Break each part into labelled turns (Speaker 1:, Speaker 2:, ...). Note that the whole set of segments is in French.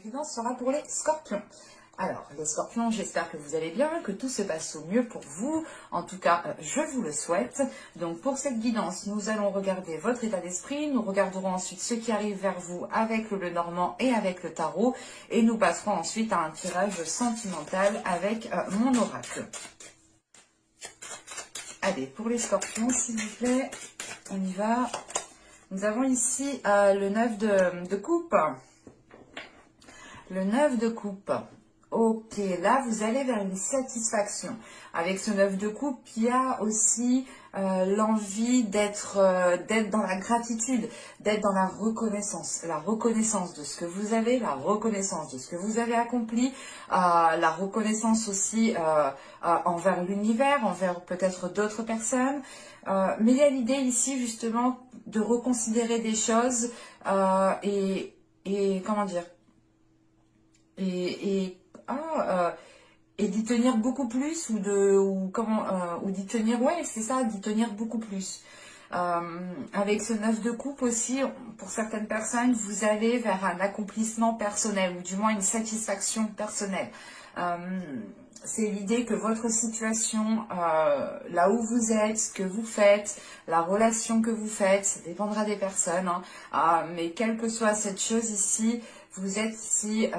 Speaker 1: guidance sera pour les scorpions. Alors, les scorpions, j'espère que vous allez bien, que tout se passe au mieux pour vous. En tout cas, je vous le souhaite. Donc, pour cette guidance, nous allons regarder votre état d'esprit. Nous regarderons ensuite ce qui arrive vers vous avec le Lenormand et avec le tarot. Et nous passerons ensuite à un tirage sentimental avec mon oracle. Allez, pour les scorpions, s'il vous plaît, on y va. Nous avons ici le 9 de coupe. Le 9 de coupe. Ok, là, vous allez vers une satisfaction. Avec ce 9 de coupe, il y a aussi l'envie d'être dans la gratitude, d'être dans la reconnaissance de ce que vous avez, la reconnaissance de ce que vous avez accompli, la reconnaissance aussi envers l'univers, envers peut-être d'autres personnes. Mais il y a l'idée ici, justement, de reconsidérer des choses et comment dire, et d'y tenir beaucoup plus ou d'y tenir, ouais, c'est ça, d'y tenir beaucoup plus. Avec ce 9 de coupe aussi, pour certaines personnes, vous allez vers un accomplissement personnel ou du moins une satisfaction personnelle. C'est l'idée que votre situation, là où vous êtes, ce que vous faites, la relation que vous faites, ça dépendra des personnes, hein, mais quelle que soit cette chose ici, vous êtes ici,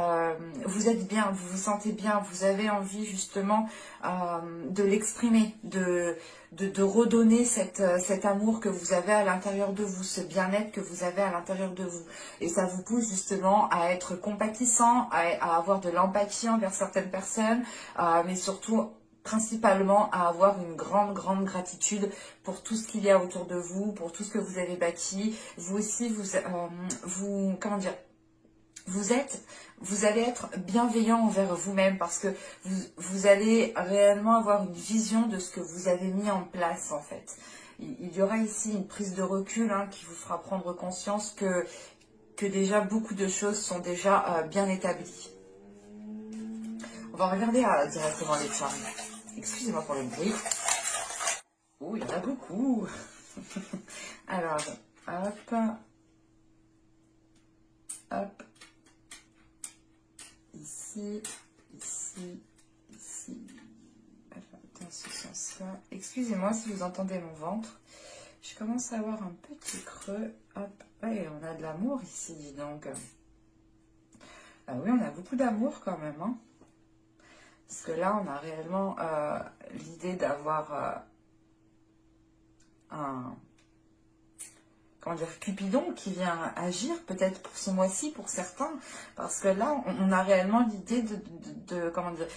Speaker 1: vous êtes bien, vous vous sentez bien, vous avez envie justement de l'exprimer, de redonner cet amour que vous avez à l'intérieur de vous, ce bien-être que vous avez à l'intérieur de vous. Et ça vous pousse justement à être compatissant, à avoir de l'empathie envers certaines personnes, mais surtout principalement à avoir une grande gratitude pour tout ce qu'il y a autour de vous, pour tout ce que vous avez bâti. Vous aussi, comment dire, vous allez être bienveillant envers vous-même parce que vous allez réellement avoir une vision de ce que vous avez mis en place en fait. Il y aura ici une prise de recul qui vous fera prendre conscience que déjà beaucoup de choses sont déjà bien établies. On va regarder directement les charmes. Excusez-moi pour le bruit. Oh, il y en a beaucoup. Alors, hop. Hop. Ici. Dans ce sens-là. Excusez-moi si vous entendez mon ventre. Je commence à avoir un petit creux. Hop. Ouais, on a de l'amour ici, dis donc. Ah oui, on a beaucoup d'amour quand même, hein. Parce que là, on a réellement l'idée d'avoir comment dire, Cupidon qui vient agir peut-être pour ce mois-ci, pour certains. Parce que là, on a réellement l'idée comment dire,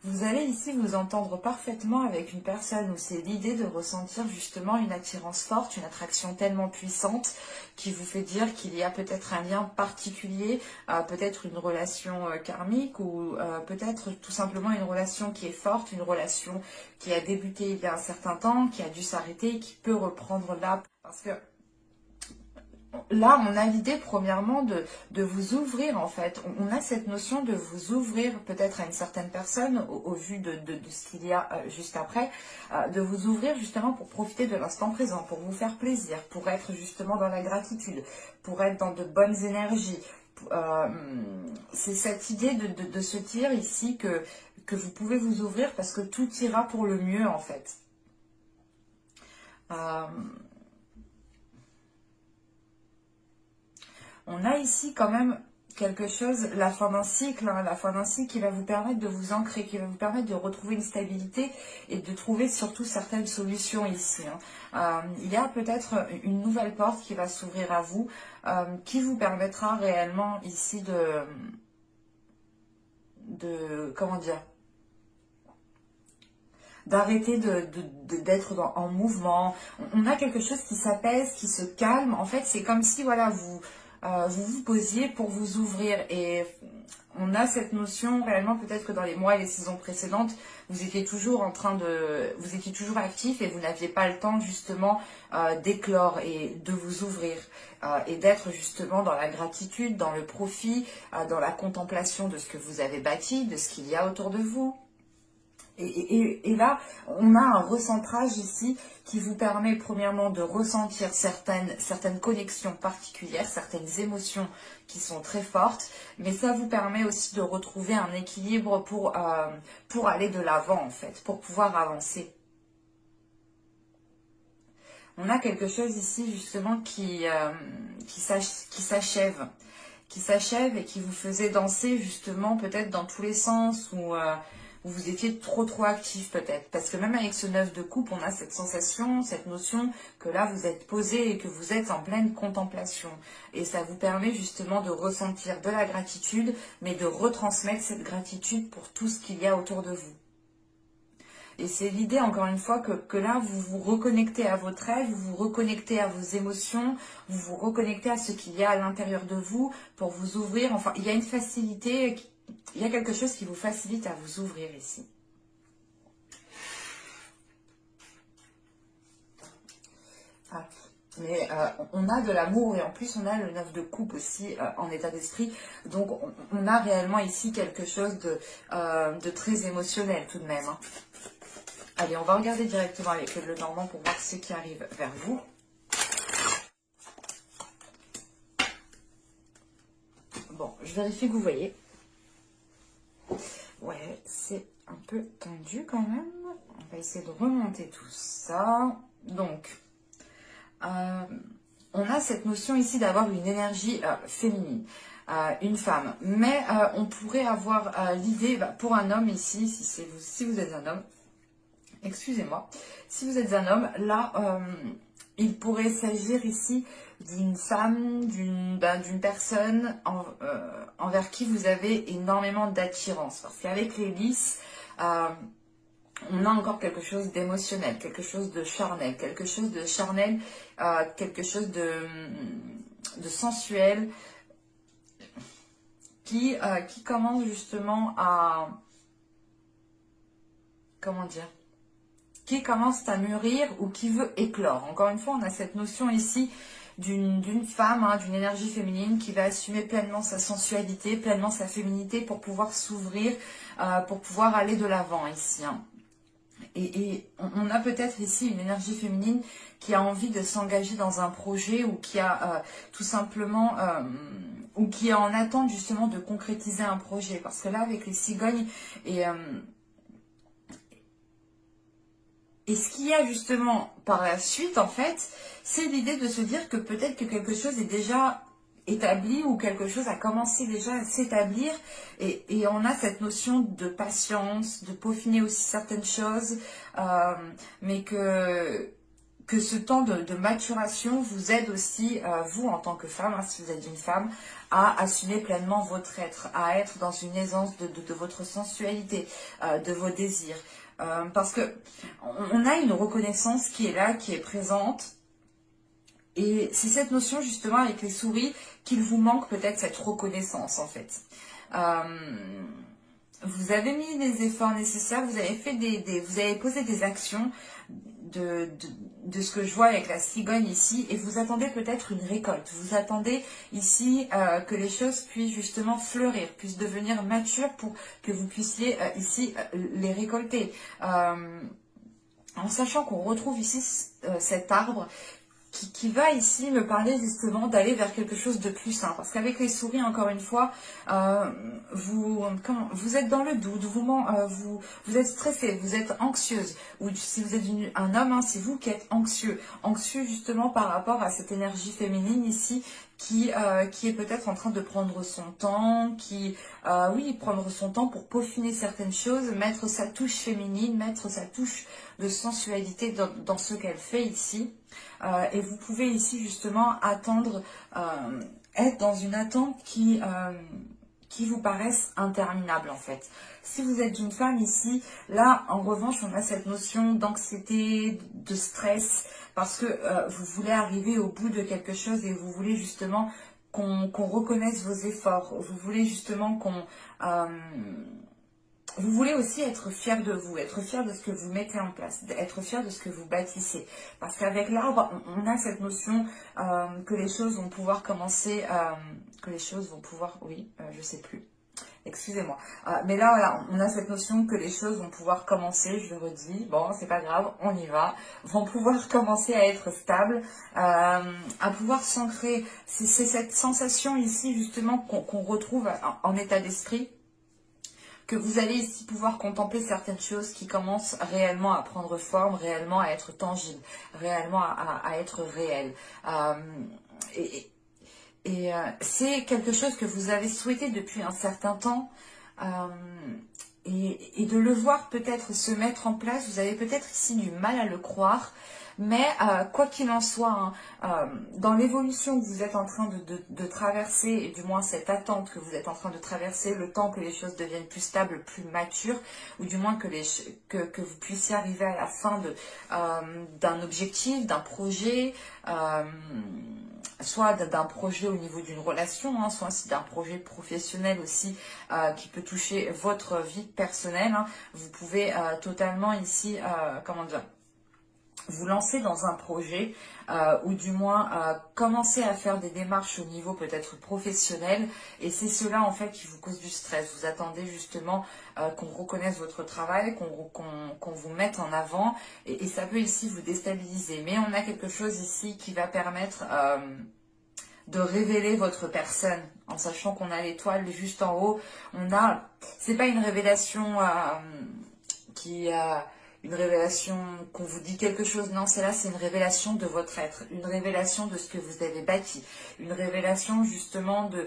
Speaker 1: vous allez ici vous entendre parfaitement avec une personne où c'est l'idée de ressentir justement une attirance forte, une attraction tellement puissante qui vous fait dire qu'il y a peut-être un lien particulier, peut-être une relation karmique ou peut-être tout simplement une relation qui est forte, une relation qui a débuté il y a un certain temps, qui a dû s'arrêter et qui peut reprendre là. Parce que là, on a l'idée premièrement de vous ouvrir en fait. On a cette notion de vous ouvrir peut-être à une certaine personne au vu de ce qu'il y a juste après, de vous ouvrir justement pour profiter de l'instant présent, pour vous faire plaisir, pour être justement dans la gratitude, pour être dans de bonnes énergies. C'est cette idée de se dire ici que vous pouvez vous ouvrir parce que tout ira pour le mieux en fait. On a ici quand même quelque chose, la fin d'un cycle, la fin d'un cycle qui va vous permettre de vous ancrer, qui va vous permettre de retrouver une stabilité et de trouver surtout certaines solutions ici. Il y a peut-être une nouvelle porte qui va s'ouvrir à vous, qui vous permettra réellement ici comment dire, d'arrêter d'être en mouvement. On a quelque chose qui s'apaise, qui se calme. En fait, c'est comme si voilà, vous vous posiez pour vous ouvrir. Et on a cette notion réellement, peut-être que dans les mois et les saisons précédentes, vous étiez toujours vous étiez toujours actif et vous n'aviez pas le temps justement d'éclore et de vous ouvrir et d'être justement dans la gratitude, dans le profit, dans la contemplation de ce que vous avez bâti, de ce qu'il y a autour de vous. Et là, on a un recentrage ici qui vous permet premièrement de ressentir certaines connexions particulières, certaines émotions qui sont très fortes, mais ça vous permet aussi de retrouver un équilibre pour aller de l'avant en fait, pour pouvoir avancer. On a quelque chose ici justement qui s'achève et qui vous faisait danser justement peut-être dans tous les sens où vous étiez trop actif peut-être. Parce que même avec ce 9 de coupe, on a cette sensation, cette notion que là vous êtes posé et que vous êtes en pleine contemplation. Et ça vous permet justement de ressentir de la gratitude, mais de retransmettre cette gratitude pour tout ce qu'il y a autour de vous. Et c'est l'idée, encore une fois, que là, vous vous reconnectez à votre rêve, vous vous reconnectez à vos émotions, vous vous reconnectez à ce qu'il y a à l'intérieur de vous pour vous ouvrir. Enfin, il y a une facilité, il y a quelque chose qui vous facilite à vous ouvrir ici. Ah. Mais on a de l'amour et en plus on a le 9 de coupe aussi en état d'esprit. Donc on a réellement ici quelque chose de très émotionnel tout de même. Hein. Allez, on va regarder directement avec le Normand pour voir ce qui arrive vers vous. Bon, je vérifie que vous voyez. Ouais, c'est un peu tendu quand même. On va essayer de remonter tout ça. Donc, on a cette notion ici d'avoir une énergie féminine, une femme. Mais on pourrait avoir l'idée, pour un homme ici, si vous êtes un homme, excusez-moi, si vous êtes un homme, là, il pourrait s'agir ici d'une femme, d'une personne envers qui vous avez énormément d'attirance. Parce qu'avec les lys, on a encore quelque chose d'émotionnel, quelque chose de charnel, quelque chose de sensuel qui commence justement à, comment dire, qui commence à mûrir ou qui veut éclore. Encore une fois, on a cette notion ici d'une femme, hein, d'une énergie féminine qui va assumer pleinement sa sensualité, pleinement sa féminité pour pouvoir s'ouvrir, pour pouvoir aller de l'avant ici. Hein. Et on a peut-être ici une énergie féminine qui a envie de s'engager dans un projet ou qui a tout simplement... ou qui est en attente justement de concrétiser un projet. Parce que là, avec les cigognes et ce qu'il y a justement par la suite, en fait, c'est l'idée de se dire que peut-être que quelque chose est déjà établi ou quelque chose a commencé déjà à s'établir et on a cette notion de patience, de peaufiner aussi certaines choses, mais que ce temps de maturation vous aide aussi, vous en tant que femme, hein, si vous êtes une femme, à assumer pleinement votre être, à être dans une aisance de votre sensualité, de vos désirs. Parce que on a une reconnaissance qui est là, qui est présente. Et c'est cette notion justement avec les souris qu'il vous manque peut-être cette reconnaissance en fait. Vous avez mis les efforts nécessaires, vous avez fait vous avez posé des actions de ce que je vois avec la cigogne ici et vous attendez peut-être une récolte. Vous attendez ici que les choses puissent justement fleurir, puissent devenir matures pour que vous puissiez ici les récolter. En sachant qu'on retrouve ici cet arbre qui va ici me parler justement d'aller vers quelque chose de plus sain. Parce qu'avec les souris, encore une fois, vous êtes dans le doute, vous êtes stressé, vous êtes anxieuse. Ou si vous êtes un homme, hein, c'est vous qui êtes anxieux. Anxieux justement par rapport à cette énergie féminine ici qui est peut-être en train de prendre son temps, prendre son temps pour peaufiner certaines choses, mettre sa touche féminine, mettre sa touche de sensualité dans ce qu'elle fait ici. Et vous pouvez ici justement attendre, être dans une attente qui vous paraisse interminable en fait. Si vous êtes une femme ici, là en revanche on a cette notion d'anxiété, de stress, parce que vous voulez arriver au bout de quelque chose et vous voulez justement qu'on reconnaisse vos efforts, vous voulez justement vous voulez aussi être fier de vous, être fier de ce que vous mettez en place, être fier de ce que vous bâtissez. Parce qu'avec l'arbre, on a cette notion que les choses vont pouvoir commencer, je sais plus. Excusez-moi. Mais là, voilà, on a cette notion que les choses vont pouvoir commencer, je le redis, bon, c'est pas grave, on y va, vont pouvoir commencer à être stables, à pouvoir s'ancrer. C'est cette sensation ici, justement, qu'on retrouve en état d'esprit, que vous allez ici pouvoir contempler certaines choses qui commencent réellement à prendre forme, réellement à être tangibles, réellement à être réelles. Et, c'est quelque chose que vous avez souhaité depuis un certain temps. euh, et de le voir peut-être se mettre en place, vous avez peut-être ici du mal à le croire, mais quoi qu'il en soit, hein, dans l'évolution que vous êtes en train de traverser, et du moins cette attente que vous êtes en train de traverser, le temps que les choses deviennent plus stables, plus matures, ou du moins que vous puissiez arriver à la fin d'un objectif, d'un projet, soit d'un projet au niveau d'une relation, hein, soit d'un projet professionnel aussi qui peut toucher votre vie personnelle. Hein. Vous pouvez totalement ici, comment dire, vous lancer dans un projet ou du moins commencer à faire des démarches au niveau peut-être professionnel, et c'est cela en fait qui vous cause du stress. Vous attendez justement qu'on reconnaisse votre travail, qu'on vous mette en avant, et ça peut ici vous déstabiliser. Mais on a quelque chose ici qui va permettre de révéler votre personne, en sachant qu'on a l'étoile juste en haut. C'est pas une révélation une révélation qu'on vous dit quelque chose, non, c'est une révélation de votre être, une révélation de ce que vous avez bâti, une révélation justement de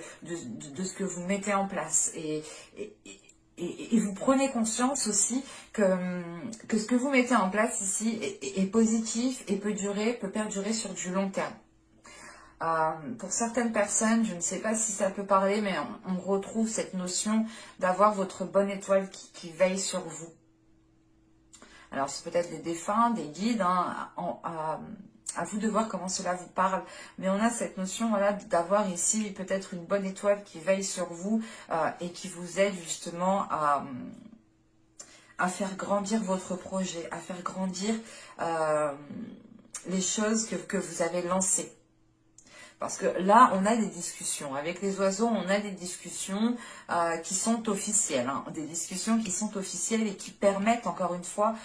Speaker 1: ce que vous mettez en place. Et vous prenez conscience aussi que ce que vous mettez en place ici est positif et peut perdurer sur du long terme. Pour certaines personnes, je ne sais pas si ça peut parler, mais on retrouve cette notion d'avoir votre bonne étoile qui veille sur vous. Alors, c'est peut-être des défunts, des guides, hein, à vous de voir comment cela vous parle. Mais on a cette notion, voilà, d'avoir ici peut-être une bonne étoile qui veille sur vous et qui vous aide justement à faire grandir votre projet, à faire grandir les choses que vous avez lancées. Parce que là, on a des discussions. Avec les oiseaux, on a des discussions qui sont officielles. Hein, des discussions qui sont officielles et qui permettent, encore une fois...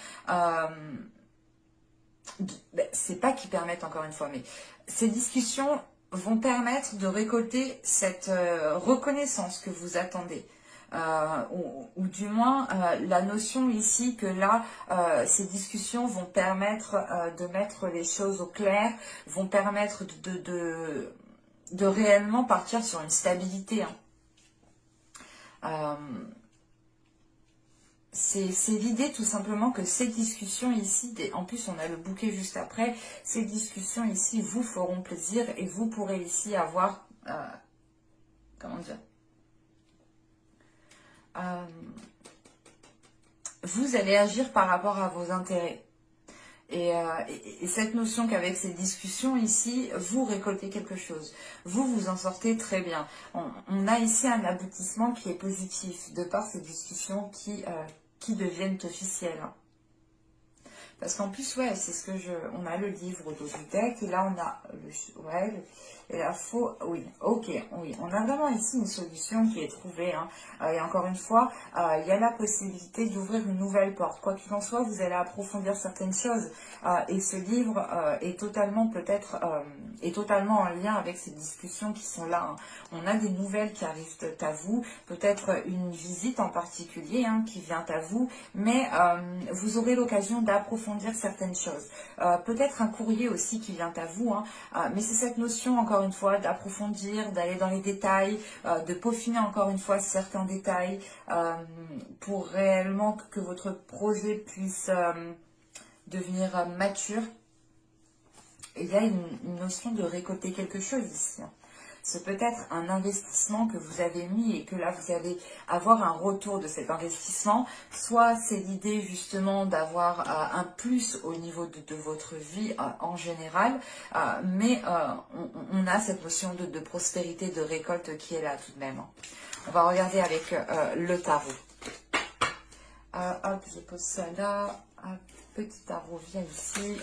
Speaker 1: c'est pas qui permettent, encore une fois, mais ces discussions vont permettre de récolter cette reconnaissance que vous attendez. Ou du moins la notion ici que là, ces discussions vont permettre de mettre les choses au clair, vont permettre de réellement partir sur une stabilité. Hein. C'est l'idée tout simplement que ces discussions ici, en plus on a le bouquet juste après, ces discussions ici vous feront plaisir et vous pourrez ici avoir, comment dire, vous allez agir par rapport à vos intérêts. Et cette notion qu'avec ces discussions ici, vous récoltez quelque chose. Vous en sortez très bien. On a ici un aboutissement qui est positif, de par ces discussions qui deviennent officielles. Parce qu'en plus, ouais, c'est ce que on a le livre de deck, et là on a et la faux, oui, ok, oui, on a vraiment ici une solution qui est trouvée, hein. Et encore une fois, il y a la possibilité d'ouvrir une nouvelle porte. Quoi qu'il en soit, vous allez approfondir certaines choses, et ce livre est totalement est totalement en lien avec ces discussions qui sont là. Hein. On a des nouvelles qui arrivent à vous, peut-être une visite en particulier hein, qui vient à vous, mais vous aurez l'occasion d'approfondir certaines choses. Peut-être un courrier aussi qui vient à vous, hein, mais c'est cette notion, encore une fois, d'approfondir, d'aller dans les détails, de peaufiner encore une fois certains détails pour réellement que votre projet puisse devenir mature. Et il y a une notion de récolter quelque chose ici. Hein. C'est peut-être un investissement que vous avez mis et que là vous allez avoir un retour de cet investissement. Soit c'est l'idée justement d'avoir un plus au niveau de votre vie en général, mais on a cette notion de prospérité, de récolte qui est là tout de même. On va regarder avec le tarot. Hop, je pose ça là. Un petit tarot vient ici.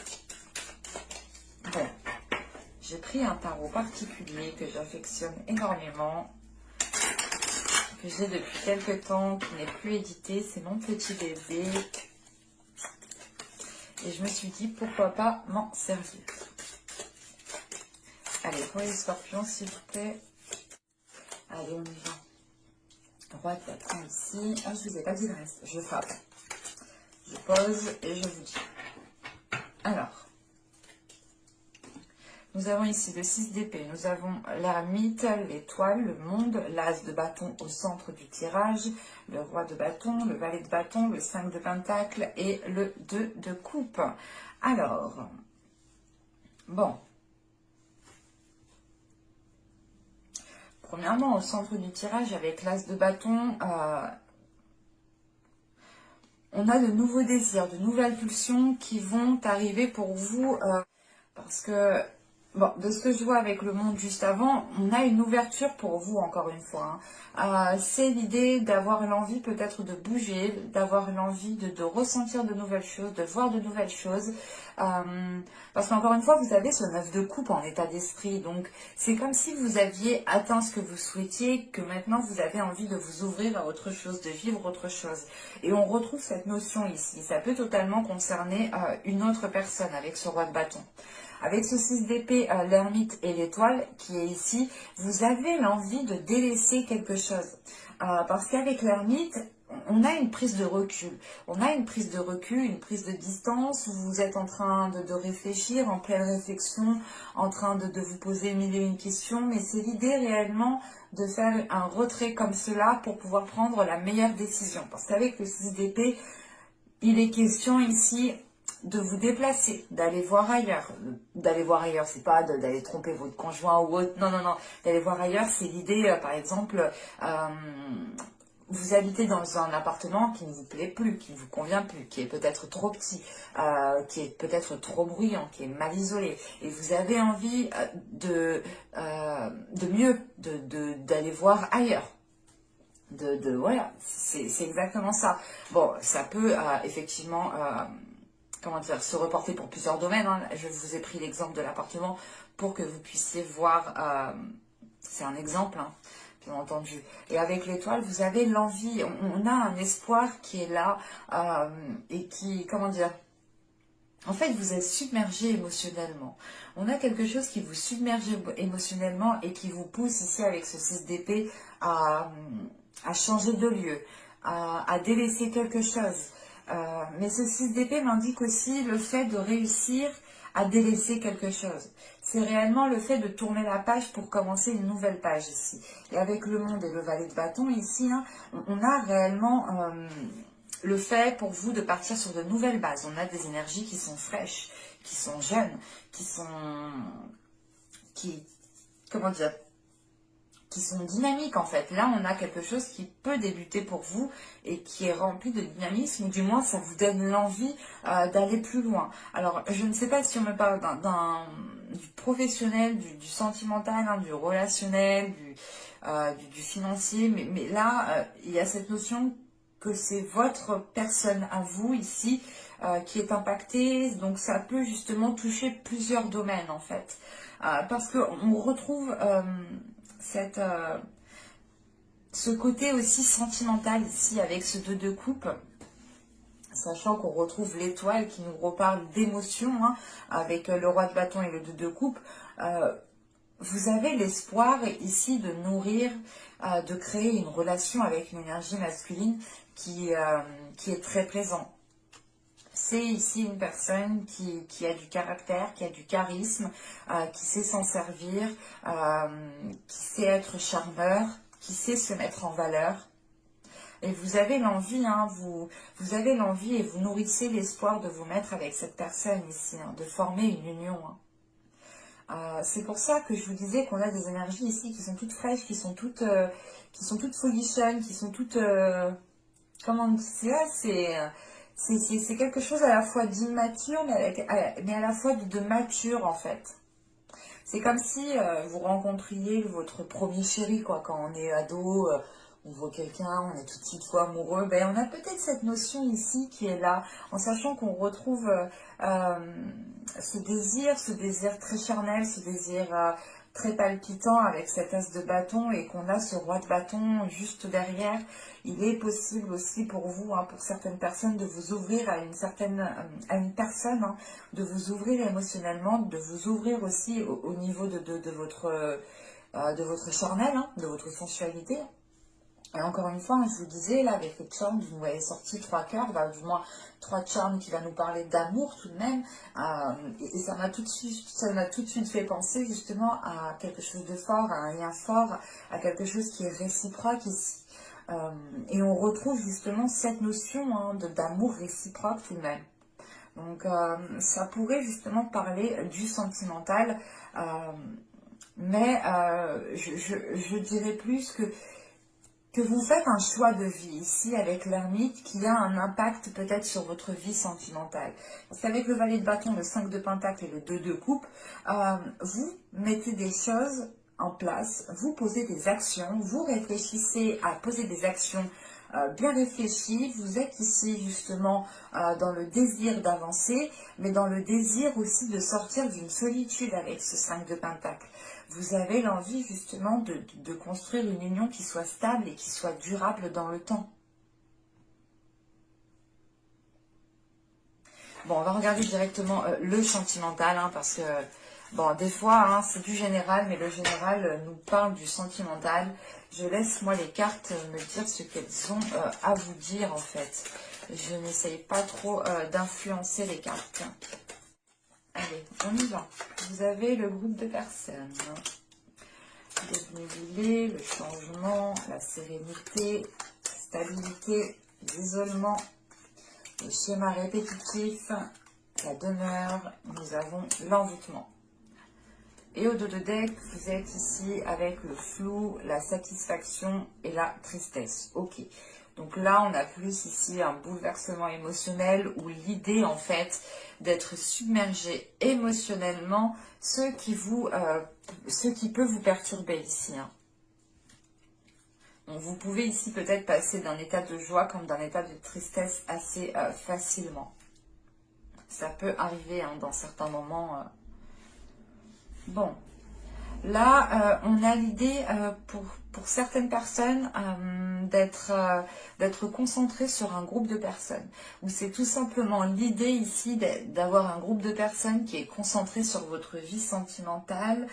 Speaker 1: Voilà. J'ai pris un tarot particulier que j'affectionne énormément. que j'ai depuis quelques temps, qui n'est plus édité. C'est mon petit bébé. Et je me suis dit, pourquoi pas m'en servir. Allez, pour les scorpions, s'il vous plaît. Allez, on y va. Roi de bâton ici. Ah, je vous ai pas dit le reste. Je frappe. Je pose et je vous dis. Alors, nous avons ici le 6 d'épée, nous avons l'ermite, l'étoile, le monde, l'as de bâton au centre du tirage, le roi de bâton, le valet de bâton, le 5 de pentacle et le 2 de coupe. Alors, bon. Premièrement, au centre du tirage, avec l'as de bâton, on a de nouveaux désirs, de nouvelles pulsions qui vont arriver pour vous, parce que, bon, de ce que je vois avec le monde juste avant, on a une ouverture pour vous, encore une fois. C'est l'idée d'avoir l'envie peut-être de bouger, d'avoir l'envie de ressentir de nouvelles choses, de voir de nouvelles choses. Parce qu'encore une fois, vous avez ce 9 de coupe en état d'esprit. Donc, c'est comme si vous aviez atteint ce que vous souhaitiez, que maintenant vous avez envie de vous ouvrir à autre chose, de vivre autre chose. Et on retrouve cette notion ici. Ça peut totalement concerner une autre personne avec ce roi de bâton. Avec ce 6 d'épée, l'ermite et l'étoile qui est ici, vous avez l'envie de délaisser quelque chose. Parce qu'avec l'ermite, on a une prise de recul. On a une prise de recul, une prise de distance. Vous êtes en train de réfléchir, en pleine réflexion, en train de vous poser mille et une questions. Mais c'est l'idée réellement de faire un retrait comme cela pour pouvoir prendre la meilleure décision. Parce qu'avec le 6 d'épée, il est question ici de vous déplacer, d'aller voir ailleurs. D'aller voir ailleurs, c'est pas d'aller tromper votre conjoint ou autre. Non, non, non. D'aller voir ailleurs, c'est l'idée, par exemple, vous habitez dans un appartement qui ne vous plaît plus, qui ne vous convient plus, qui est peut-être trop petit, qui est peut-être trop bruyant, qui est mal isolé. Et vous avez envie de mieux, d'aller voir ailleurs. Voilà, c'est exactement ça. Bon, ça peut effectivement... comment dire, se reporter pour plusieurs domaines. Hein. Je vous ai pris l'exemple de l'appartement pour que vous puissiez voir, c'est un exemple, hein, bien entendu. Et avec l'étoile, vous avez l'envie, on a un espoir qui est là et qui, comment dire, en fait, vous êtes submergé émotionnellement. On a quelque chose qui vous submerge émotionnellement et qui vous pousse ici avec ce 6 d'épée à changer de lieu, à délaisser quelque chose. Mais ce 6 d'épée m'indique aussi le fait de réussir à délaisser quelque chose. C'est réellement le fait de tourner la page pour commencer une nouvelle page ici. Et avec le monde et le valet de bâton ici, hein, on a réellement le fait pour vous de partir sur de nouvelles bases. On a des énergies qui sont fraîches, qui sont jeunes, comment dire, qui sont dynamiques en fait. Là, on a quelque chose qui peut débuter pour vous et qui est rempli de dynamisme, ou du moins, ça vous donne l'envie d'aller plus loin. Alors, je ne sais pas si on me parle du professionnel, du sentimental, hein, du relationnel, du financier, mais là, il y a cette notion que c'est votre personne à vous ici qui est impactée, donc ça peut justement toucher plusieurs domaines en fait. Parce qu'on retrouve... ce côté aussi sentimental ici avec ce 2 de coupe, sachant qu'on retrouve l'étoile qui nous reparle d'émotions, hein, avec le roi de bâton et le 2 de coupe. Vous avez l'espoir ici de nourrir, de créer une relation avec une énergie masculine qui est très présente. C'est ici une personne qui a du caractère, qui a du charisme, qui sait s'en servir, qui sait être charmeur, qui sait se mettre en valeur. Et vous avez l'envie, hein, vous avez l'envie et vous nourrissez l'espoir de vous mettre avec cette personne ici, hein, de former une union. Hein. C'est pour ça que je vous disais qu'on a des énergies ici qui sont toutes fraîches, qui sont toutes folichonnes, qui sont toutes... comment dire, c'est quelque chose à la fois d'immature, mais à la fois de mature, en fait. C'est comme si vous rencontriez votre premier chéri, quoi. Quand on est ado, on voit quelqu'un, on est tout de suite fou amoureux. Ben, on a peut-être cette notion ici qui est là, en sachant qu'on retrouve ce désir très charnel, ce désir très palpitant avec cet as de bâton et qu'on a ce roi de bâton juste derrière, il est possible aussi pour vous, hein, pour certaines personnes, de vous ouvrir à une personne, hein, de vous ouvrir émotionnellement, de vous ouvrir aussi au niveau de votre charnel, hein, de votre sensualité. Et encore une fois, je vous disais, là, avec les charms, vous m'avez sorti 3 cœurs, bah, du moins 3 charms qui va nous parler d'amour tout de même. Et ça m'a tout de suite fait penser justement à quelque chose de fort, à un lien fort, à quelque chose qui est réciproque ici. Et on retrouve justement cette notion, hein, d'amour réciproque tout de même. Donc ça pourrait justement parler du sentimental, mais je dirais plus que vous faites un choix de vie ici avec l'ermite qui a un impact peut-être sur votre vie sentimentale. Parce qu'avec le valet de bâton, le 5 de pentacle et le 2 de coupe, vous mettez des choses en place, vous posez des actions, vous réfléchissez à poser des actions bien réfléchies. Vous êtes ici justement dans le désir d'avancer, mais dans le désir aussi de sortir d'une solitude avec ce 5 de pentacle. Vous avez l'envie justement de construire une union qui soit stable et qui soit durable dans le temps. Bon, on va regarder directement le sentimental, hein, parce que, bon, des fois, hein, c'est du général, mais le général nous parle du sentimental. Je laisse, moi, les cartes me dire ce qu'elles ont à vous dire, en fait. Je n'essaye pas trop d'influencer les cartes. Allez, on y va. Vous avez le groupe de personnes. Dénébulé, le changement, la sérénité, stabilité, l'isolement, le schéma répétitif, la demeure, nous avons l'envoûtement. Et au dos de deck, vous êtes ici avec le flou, la satisfaction et la tristesse. Ok. Donc là, on a plus ici un bouleversement émotionnel ou l'idée en fait d'être submergé émotionnellement, ce qui peut vous perturber ici. Hein. Donc vous pouvez ici peut-être passer d'un état de joie comme d'un état de tristesse assez facilement. Ça peut arriver hein, dans certains moments. Bon. Là, on a l'idée pour certaines personnes d'être concentré sur un groupe de personnes. Ou c'est tout simplement l'idée ici d'avoir un groupe de personnes qui est concentré sur votre vie sentimentale,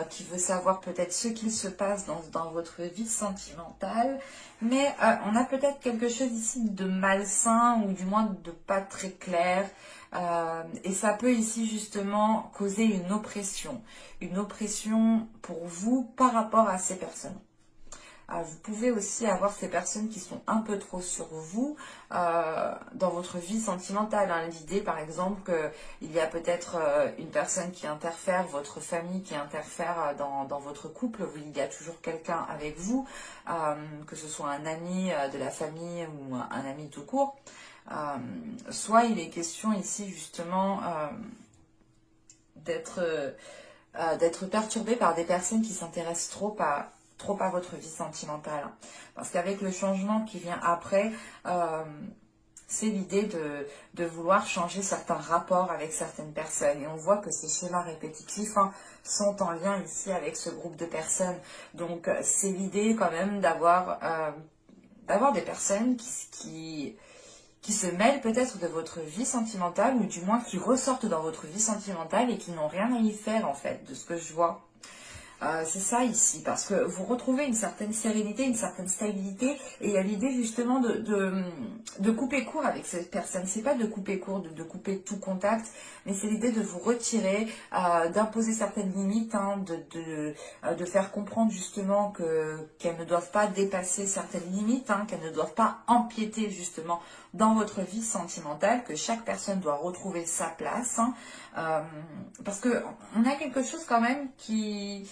Speaker 1: qui veut savoir peut-être ce qu'il se passe dans votre vie sentimentale. Mais on a peut-être quelque chose ici de malsain ou du moins de pas très clair. Et ça peut ici justement causer une oppression pour vous par rapport à ces personnes. Vous pouvez aussi avoir ces personnes qui sont un peu trop sur vous dans votre vie sentimentale. Hein. L'idée par exemple qu'il y a peut-être une personne qui interfère, votre famille qui interfère dans votre couple, où il y a toujours quelqu'un avec vous, que ce soit un ami de la famille ou un ami tout court. Soit il est question ici justement d'être perturbé par des personnes qui s'intéressent trop à votre vie sentimentale. Parce qu'avec le changement qui vient après, c'est l'idée de vouloir changer certains rapports avec certaines personnes. Et on voit que ces schémas répétitifs hein, sont en lien ici avec ce groupe de personnes. Donc c'est l'idée quand même d'avoir des personnes qui se mêlent peut-être de votre vie sentimentale, ou du moins qui ressortent dans votre vie sentimentale et qui n'ont rien à y faire en fait, de ce que je vois. C'est ça ici, parce que vous retrouvez une certaine sérénité, une certaine stabilité, et il y a l'idée justement de couper court avec cette personne. C'est pas de couper court, de couper tout contact, mais c'est l'idée de vous retirer, d'imposer certaines limites, hein, de faire comprendre justement qu'elles ne doivent pas dépasser certaines limites, hein, qu'elles ne doivent pas empiéter justement dans votre vie sentimentale, que chaque personne doit retrouver sa place, hein, parce que on a quelque chose quand même qui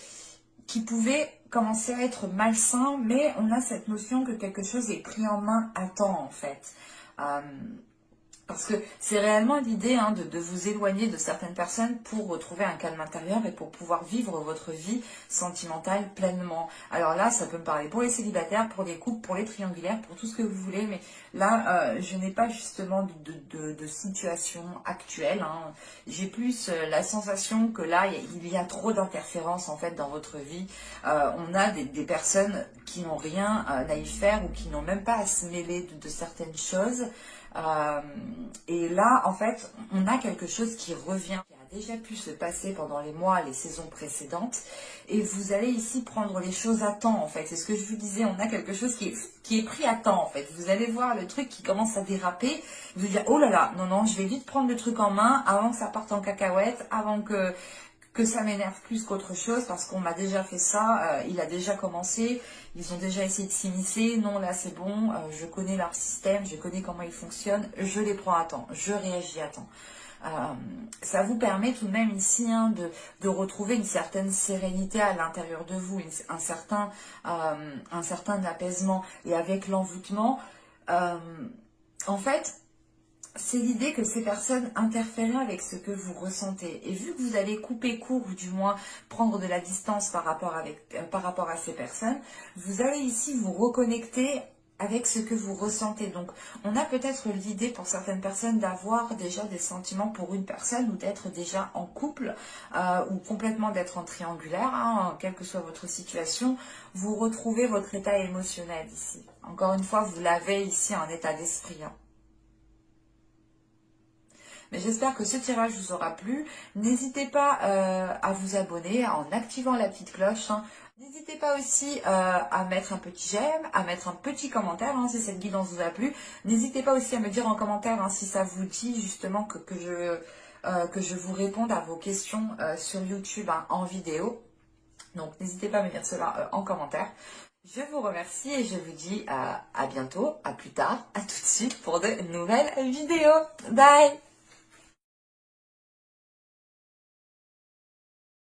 Speaker 1: pouvait commencer à être malsain, mais on a cette notion que quelque chose est pris en main à temps en fait. Parce que c'est réellement l'idée hein, de vous éloigner de certaines personnes pour retrouver un calme intérieur et pour pouvoir vivre votre vie sentimentale pleinement. Alors là, ça peut me parler pour les célibataires, pour les couples, pour les triangulaires, pour tout ce que vous voulez. Mais là, je n'ai pas justement de situation actuelle. Hein. J'ai plus la sensation que là, il y a trop d'interférences en fait dans votre vie. On a des personnes qui n'ont rien à y faire ou qui n'ont même pas à se mêler de certaines choses. Et là, en fait, on a quelque chose qui revient, qui a déjà pu se passer pendant les mois, les saisons précédentes. Et vous allez ici prendre les choses à temps, en fait. C'est ce que je vous disais, on a quelque chose qui est pris à temps, en fait. Vous allez voir le truc qui commence à déraper. Vous allez dire, oh là là, non, non, je vais vite prendre le truc en main avant que ça parte en cacahuète, avant que ça m'énerve plus qu'autre chose parce qu'on m'a déjà fait ça, il a déjà commencé, ils ont déjà essayé de s'immiscer, non là c'est bon, je connais leur système, je connais comment ils fonctionnent, je les prends à temps, je réagis à temps. Ça vous permet tout de même ici hein, de retrouver une certaine sérénité à l'intérieur de vous, un certain apaisement. Et avec l'envoûtement, en fait, c'est l'idée que ces personnes interfèrent avec ce que vous ressentez. Et vu que vous allez couper court, ou du moins prendre de la distance par rapport à ces personnes, vous allez ici vous reconnecter avec ce que vous ressentez. Donc, on a peut-être l'idée pour certaines personnes d'avoir déjà des sentiments pour une personne ou d'être déjà en couple ou complètement d'être en triangulaire, hein, quelle que soit votre situation. Vous retrouvez votre état émotionnel ici. Encore une fois, vous l'avez ici en état d'esprit. Hein. Mais j'espère que ce tirage vous aura plu. N'hésitez pas à vous abonner en activant la petite cloche. Hein. N'hésitez pas aussi à mettre un petit j'aime, à mettre un petit commentaire hein, si cette guidance vous a plu. N'hésitez pas aussi à me dire en commentaire hein, si ça vous dit justement que je vous réponde à vos questions sur YouTube hein, en vidéo. Donc n'hésitez pas à me dire cela en commentaire. Je vous remercie et je vous dis à bientôt, à plus tard, à tout de suite pour de nouvelles vidéos. Bye!